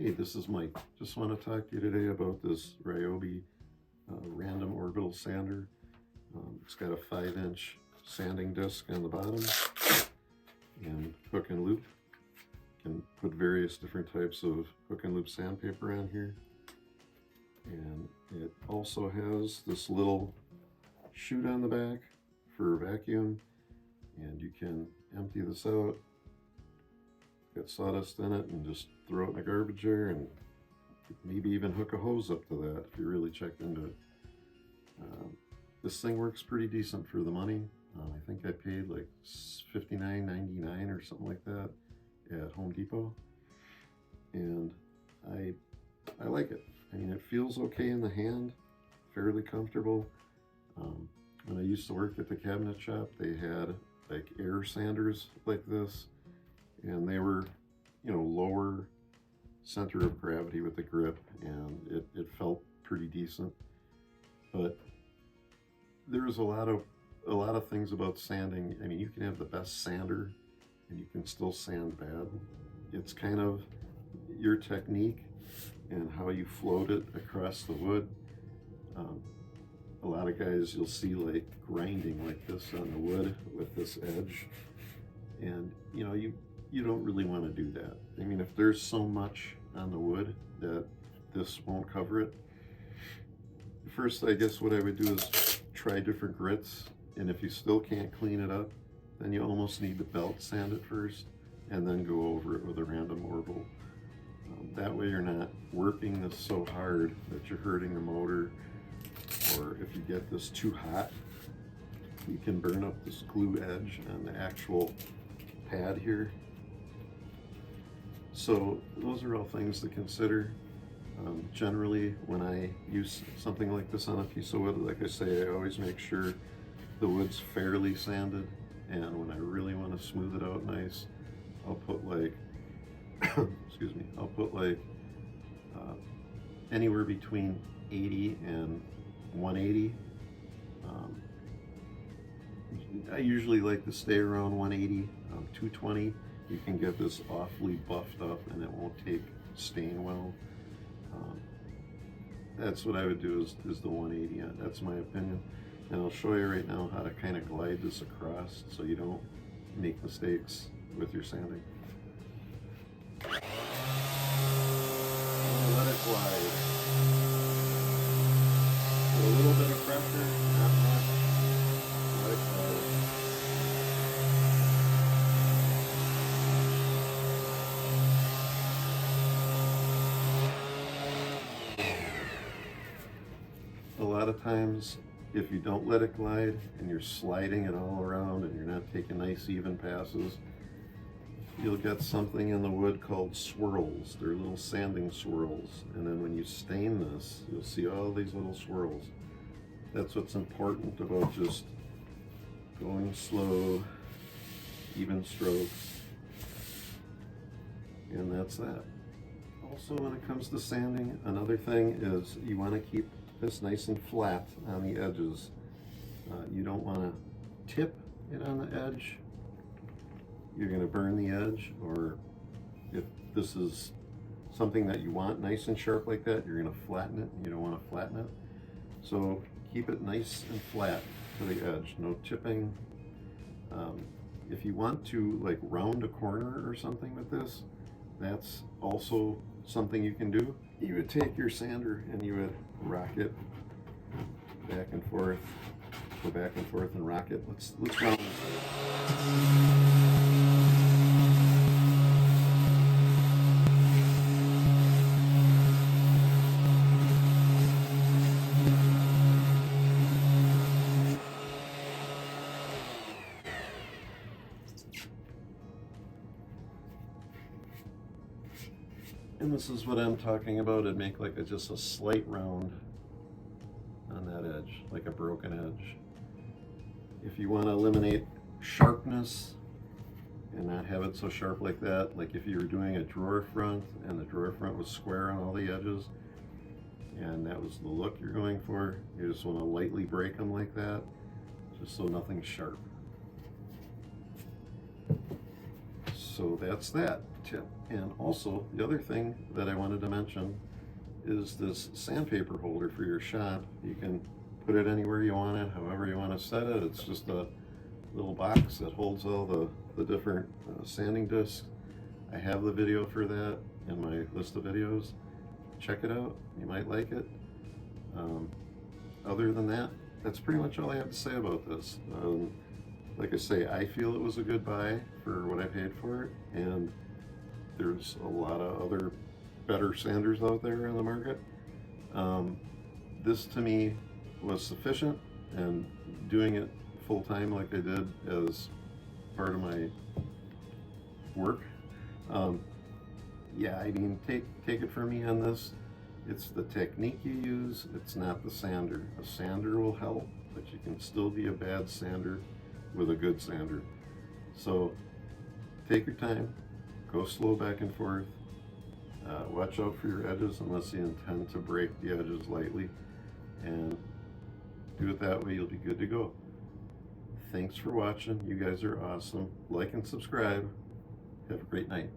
Hey, this is Mike. Just want to talk to you today about this Ryobi random orbital sander. It's got a 5-inch sanding disc on the bottom and hook and loop. You can put various different types of hook and loop sandpaper on here. And it also has this little chute on the back for vacuum, and you can empty this out, get sawdust in it, and just throw it in a garbage jar, and maybe even hook a hose up to that if you really checked into it. This thing works pretty decent for the money. I think I paid like $59.99 or something like that at Home Depot, and I like it. I mean, it feels okay in the hand, fairly comfortable. When I used to work at the cabinet shop, they had like air sanders like this, and they were, you know, lower center of gravity with the grip, and it felt pretty decent. But there's a lot of things about sanding. I mean, you can have the best sander and you can still sand bad. It's kind of your technique and how you float it across the wood. A lot of guys you'll see like grinding like this on the wood with this edge, and you know, you don't really want to do that. I mean, if there's so much on the wood that this won't cover it, first I guess what I would do is try different grits, and if you still can't clean it up, then you almost need to belt sand it first and then go over it with a random orbital. That way you're not working this so hard that you're hurting the motor, or if you get this too hot, you can burn up this glue edge on the actual pad here. So those are all things to consider. Generally, when I use something like this on a piece of wood, like I say, I always make sure the wood's fairly sanded, and when I really want to smooth it out nice, I'll put like excuse me, I'll put like anywhere between 80 and 180. I usually like to stay around 180. 220, you can get this awfully buffed up and it won't take stain well. That's what I would do is the 180. That's my opinion. And I'll show you right now how to kind of glide this across so you don't make mistakes with your sanding. Let it glide. With a little bit of pressure, not much. Let it glide. A lot of times, if you don't let it glide and you're sliding it all around and you're not taking nice even passes, you'll get something in the wood called swirls. They're little sanding swirls, and then when you stain this, you'll see all these little swirls. That's what's important about just going slow, even strokes, and that's that. Also, when it comes to sanding, another thing is you want to keep this nice and flat on the edges. You don't want to tip it on the edge. You're going to burn the edge, or if this is something that you want nice and sharp like that, you're going to flatten it. You don't want to flatten it. So keep it nice and flat to the edge, no tipping. If you want to like round a corner or something with this, that's also something you can do. You would take your sander and you would rock it back and forth, go back and forth and rock it. Let's round this. And this is what I'm talking about. It'd make like just a slight round on that edge, like a broken edge. If you want to eliminate sharpness and not have it so sharp like that, like if you were doing a drawer front and the drawer front was square on all the edges and that was the look you're going for, you just want to lightly break them like that, just so nothing's sharp. So that's that. tip. And also, the other thing that I wanted to mention is this sandpaper holder for your shop. You can put it anywhere you want it, however you want to set it. It's just a little box that holds all the different sanding discs. I have the video for that in my list of videos. Check it out, you might like it. Other than that, that's pretty much all I have to say about this. Like I say, I feel it was a good buy for what I paid for it, and there's a lot of other better sanders out there in the market. This to me was sufficient, and doing it full time like I did as part of my work. Yeah, I mean, take it from me on this. It's the technique you use, it's not the sander. A sander will help, but you can still be a bad sander with a good sander. So take your time, go slow back and forth. Watch out for your edges unless you intend to break the edges lightly, and do it that way, you'll be good to go. Thanks for watching. You guys are awesome. Like and subscribe. Have a great night.